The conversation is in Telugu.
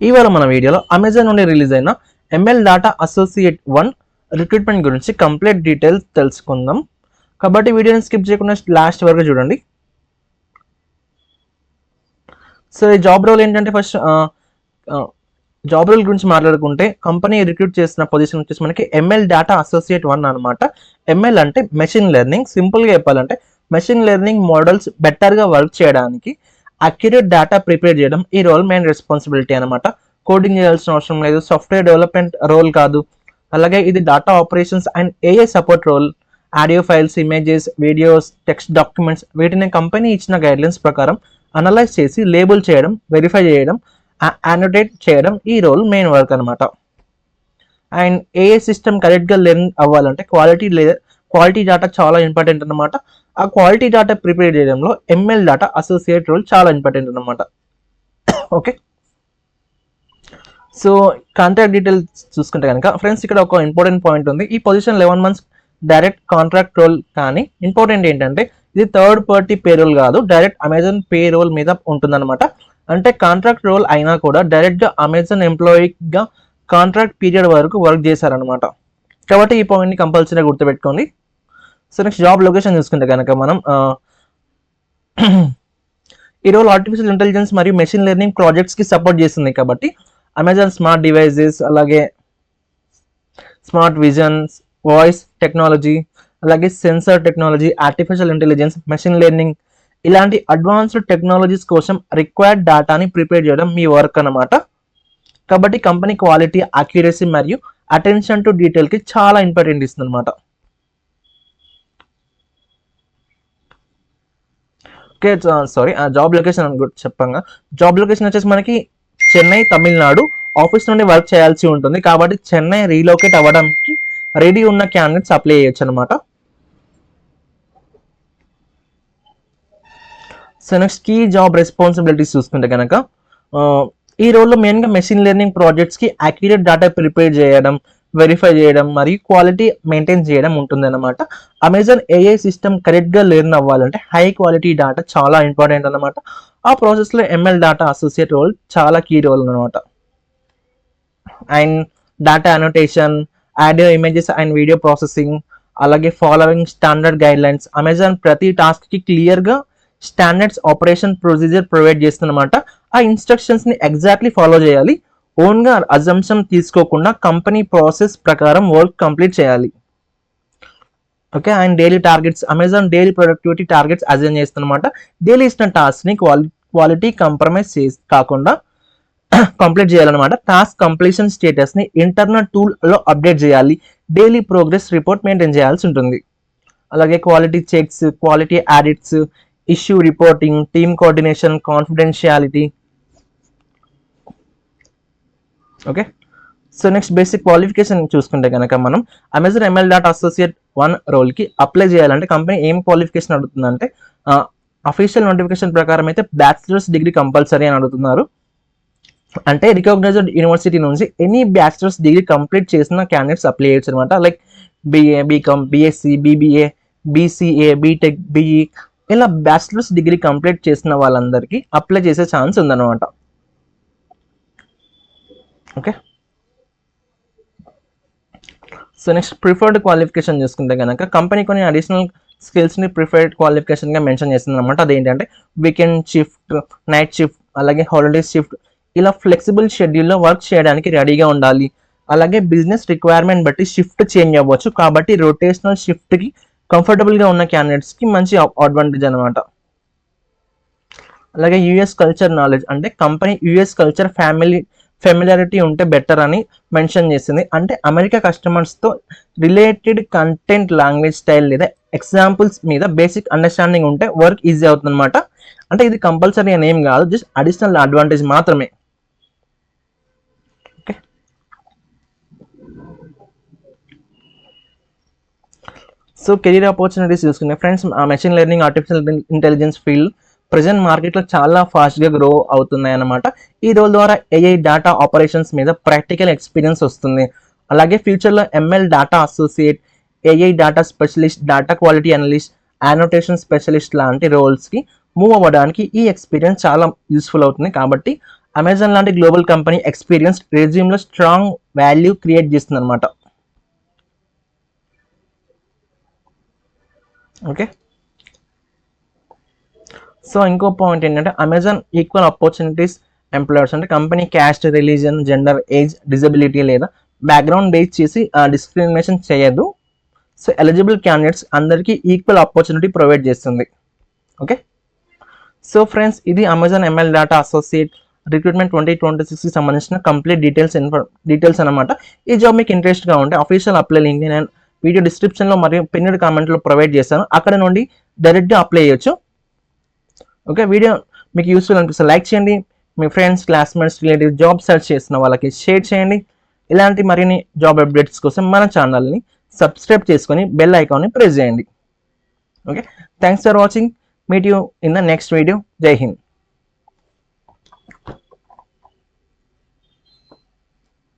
ఇవాళ మన వీడియోలో అమెజాన్ నుండి రిలీజ్ అయిన ఎంఎల్ డాటా అసోసియేట్ 1 రిక్రూట్మెంట్ గురించి కంప్లీట్ డీటెయిల్స్ తెలుసుకుందాం. కాబట్టి వీడియోని స్కిప్ చేయకుండా లాస్ట్ వరకు చూడండి. సో ఈ జాబ్ రోల్ ఏంటంటే ఫస్ట్ జాబ్ రోల్ గురించి మాట్లాడుకుంటే కంపెనీ రిక్రూట్ చేసిన పొజిషన్ వచ్చేసి మనకి ఎంఎల్ డాటా అసోసియేట్ 1 అనమాట. ఎంఎల్ అంటే మెషిన్ లెర్నింగ్. సింపుల్గా చెప్పాలంటే మెషిన్ లెర్నింగ్ మోడల్స్ బెటర్గా వర్క్ చేయడానికి అక్యురేట్ డేటా ప్రిపేర్ చేయడం ఈ రోల్ మెయిన్ రెస్పాన్సిబిలిటీ అనమాట. కోడింగ్ చేయాల్సిన అవసరం లేదు, సాఫ్ట్వేర్ డెవలప్మెంట్ రోల్ కాదు. అలాగే ఇది data operations and AI support role. Audio files, images, videos, text documents వీటిని కంపెనీ ఇచ్చిన గైడ్లైన్స్ ప్రకారం అనలైజ్ చేసి లేబుల్ చేయడం, వెరిఫై చేయడం, అనోటేట్ చేయడం ఈ రోల్ మెయిన్ వర్క్ అనమాట. అండ్ ఏఐ సిస్టమ్ కరెక్ట్గా లెర్న్ అవ్వాలంటే క్వాలిటీ డేటా చాలా ఇంపార్టెంట్ అనమాట. ఆ క్వాలిటీ డేటా ప్రిపేర్ చేయడంలో ఎంఎల్ డేటా అసోసియేట్ రోల్ చాలా ఇంపార్టెంట్ అనమాట. ఓకే, సో కాంట్రాక్ట్ డీటెయిల్స్ చూసుకుంటే కనుక ఫ్రెండ్స్ ఇక్కడ ఒక ఇంపార్టెంట్ పాయింట్ ఉంది. ఈ position 11 months direct contract role, కానీ ఇంపార్టెంట్ ఏంటంటే ఇది థర్డ్ పార్టీ పే రోల్ కాదు, డైరెక్ట్ అమెజాన్ పే రోల్ మీద ఉంటుందన్నమాట. అంటే కాంట్రాక్ట్ రోల్ అయినా కూడా డైరెక్ట్గా అమెజాన్ ఎంప్లాయీగా కాంట్రాక్ట్ పీరియడ్ వరకు వర్క్ చేశారనమాట. కాబట్టి ఈ పాయింట్ని కంపల్సరీగా గుర్తుపెట్టుకోండి. సో నెక్స్ట్ జాబ్ లొకేషన్ చూసుకుంటే కనుక మనం ఈ రోల్ ఆర్టిఫిషియల్ ఇంటెలిజెన్స్ మరియు మెషిన్ లెర్నింగ్ ప్రాజెక్ట్స్కి సపోర్ట్ చేస్తుంది. కాబట్టి అమెజాన్ స్మార్ట్ డివైజెస్, అలాగే స్మార్ట్ విజన్స్, వాయిస్ టెక్నాలజీ, అలాగే sensor technology, artificial intelligence, machine learning ఇలాంటి అడ్వాన్స్డ్ టెక్నాలజీస్ కోసం రిక్వైర్డ్ డేటాని ప్రిపేర్ చేయడం మీ వర్క్ అనమాట. కాబట్టి కంపెనీ క్వాలిటీ, అక్యురసీ మరియు అటెన్షన్ టు డీటెయిల్కి చాలా ఇంపార్టెంట్ ఇస్తుంది అనమాట. ఓకే, సారీ, జాబ్ లొకేషన్ అని చెప్పంగా జాబ్ లొకేషన్ వచ్చేసి మనకి చెన్నై, తమిళనాడు. ఆఫీస్ నుండి వర్క్ చేయాల్సి ఉంటుంది. కాబట్టి చెన్నై రీలొకేట్ అవ్వడానికి రెడీ ఉన్న క్యాండిడేట్స్ అప్లై చేయొచ్చు అనమాట. So next key job responsibilities చూసుకుంటే కనుక ఈ రోల్లో మెయిన్గా మెషిన్ లెర్నింగ్ ప్రాజెక్ట్స్కి అక్యురేట్ డేటా ప్రిపేర్ చేయడం, వెరిఫై చేయడం మరియు క్వాలిటీ మెయింటైన్ చేయడం ఉంటుంది అనమాట. అమెజాన్ ఏఐ సిస్టమ్ కరెక్ట్గా లెర్న్ అవ్వాలంటే హై క్వాలిటీ డేటా చాలా ఇంపార్టెంట్ అనమాట. ఆ ప్రాసెస్లో ఎంఎల్ డేటా అసోసియేట్ రోల్ చాలా కీ రోల్ అనమాట. And data annotation, audio, images and video processing, అలాగే following standard guidelines. Amazon ప్రతి టాస్క్కి క్లియర్గా స్టాండర్డ్స్ ఆపరేషన్ ప్రొసీజర్ ప్రొవైడ్ చేస్తుందన్నమాట. ఆ ఇన్స్ట్రక్షన్స్ని ఎగ్జాక్ట్లీ ఫాలో చేయాలి. ఓన్గా అజంప్షన్ తీసుకోకుండా కంపెనీ ప్రాసెస్ ప్రకారం వర్క్ కంప్లీట్ చేయాలి. Okay, and daily targets. Amazon daily productivity targets assign చేస్తుందన్నమాట. డైలీ ఇచ్చిన టాస్క్ని క్వాలిటీ కాంప్రమైజ్ కాకుండా కంప్లీట్ చేయాలన్నమాట. టాస్క్ కంప్లీషన్ స్టేటస్ని ఇంటర్నల్ టూల్లో అప్డేట్ చేయాలి. డైలీ ప్రోగ్రెస్ రిపోర్ట్ మెయింటైన్ చేయాల్సి ఉంటుంది. అలాగే quality checks, quality audits, issue reporting, team coordination, confidentiality. Okay, so next basic qualification చూసుకుంటే కనుక మనం అమెజాన్ ఎంఎల్ డాటా అసోసియేట్ 1 రోల్కి అప్లై చేయాలంటే కంపెనీ ఏం క్వాలిఫికేషన్ అడుగుతుందంటే అఫీషియల్ నోటిఫికేషన్ ప్రకారం అయితే బ్యాచిలర్స్ డిగ్రీ కంపల్సరీ అని అడుగుతున్నారు. అంటే రికగ్నైజ్డ్ యూనివర్సిటీ నుంచి ఎనీ బ్యాచిలర్స్ డిగ్రీ కంప్లీట్ చేసిన క్యాండిడేట్స్ అప్లై చేయొచ్చు అనమాట. Like BA, BCom, BSc, BBA, BCA, BTech, BE ఇలా బ్యాచిలర్స్ డిగ్రీ కంప్లీట్ చేసిన వాళ్ళందరికీ అప్లై చేసే ఛాన్స్ ఉందన్నమాట. Okay, so next preferred qualification చూసుకుంటే కనుక కంపెనీ కొన్ని అడిషనల్ స్కిల్స్ని ప్రిఫర్డ్ క్వాలిఫికేషన్గా మెన్షన్ చేస్తుంది అనమాట. అదేంటంటే వీకెండ్ షిఫ్ట్, నైట్ షిఫ్ట్, అలాగే హాలిడేస్ షిఫ్ట్ ఇలా ఫ్లెక్సిబుల్ షెడ్యూల్లో వర్క్ చేయడానికి రెడీగా ఉండాలి. అలాగే బిజినెస్ రిక్వైర్మెంట్ బట్టి షిఫ్ట్ చేంజ్ అవ్వచ్చు. కాబట్టి రొటేషనల్ షిఫ్ట్కి కంఫర్టబుల్గా ఉన్న క్యాండిడేట్స్కి మంచి అడ్వాంటేజ్ అనమాట. అలాగే యూఎస్ కల్చర్ నాలెడ్జ్, అంటే కంపెనీ యూఎస్ కల్చర్ ఫెమిలియారిటీ ఉంటే బెటర్ అని మెన్షన్ చేసింది. అంటే అమెరికా కస్టమర్స్తో రిలేటెడ్ కంటెంట్, లాంగ్వేజ్ స్టైల్ లేదా ఎగ్జాంపుల్స్ మీద బేసిక్ అండర్స్టాండింగ్ ఉంటే వర్క్ ఈజీ అవుతుంది అనమాట. అంటే ఇది కంపల్సరీ అని ఏం కాదు, జస్ట్ అడిషనల్ అడ్వాంటేజ్ మాత్రమే. ఓకే, సో కెరీర్ ఆపర్చునిటీస్ చూసుకునే friends machine learning, artificial intelligence field present మార్కెట్లో చాలా ఫాస్ట్గా గ్రో అవుతున్నాయి అన్నమాట. ఈ రోల్ ద్వారా ఏఐ డేటా ఆపరేషన్స్ మీద ప్రాక్టికల్ ఎక్స్పీరియన్స్ వస్తుంది. అలాగే ఫ్యూచర్లో ML data associate, AI data specialist, data quality analyst, annotation specialist లాంటి రోల్స్కి మూవ్ అవ్వడానికి ఈ ఎక్స్పీరియన్స్ చాలా యూస్ఫుల్ అవుతుంది. కాబట్టి అమెజాన్ లాంటి గ్లోబల్ కంపెనీ ఎక్స్పీరియన్స్ రెజ్యూమ్లో స్ట్రాంగ్ వాల్యూ క్రియేట్ చేస్తుంది అనమాట. ఓకే, సో ఇంకో పాయింట్ ఏంటంటే అమెజాన్ ఈక్వల్ ఆపర్చునిటీస్ ఎంప్లాయర్స్, అంటే company caste, religion, gender, age, disability లేదా బ్యాక్గ్రౌండ్ బేస్ చేసి డిస్క్రిమినేషన్ చేయదు. సో ఎలిజిబుల్ క్యాండిడేట్స్ అందరికీ ఈక్వల్ ఆపర్చునిటీ ప్రొవైడ్ చేస్తుంది. ఓకే, సో ఫ్రెండ్స్ ఇది Amazon ML data associate recruitment 2026కి సంబంధించిన కంప్లీట్ డీటెయిల్స్ అనమాట. ఈ జాబ్ మీకు ఇంట్రెస్ట్గా ఉంటే అఫీషియల్ అప్లై లింక్ నేను వీడియో డిస్క్రిప్షన్లో మరియు పిన్నెడ్ కామెంట్లో ప్రొవైడ్ చేస్తాను, అక్కడ నుండి డైరెక్ట్గా అప్లై చేయొచ్చు. ఓకే, వీడియో మీకు యూస్ఫుల్ అనిపిస్తే లైక్ చేయండి, మీ friends, classmates, relative job search చేస్తున్న వాళ్ళకి షేర్ చేయండి. ఇలాంటి మరిన్ని జాబ్ అప్డేట్స్ కోసం మన ఛానల్ని సబ్స్క్రైబ్ చేసుకొని బెల్ ఐకాన్ని ప్రెస్ చేయండి. Okay, thanks for watching. Meet you in the next video. జై హింద్.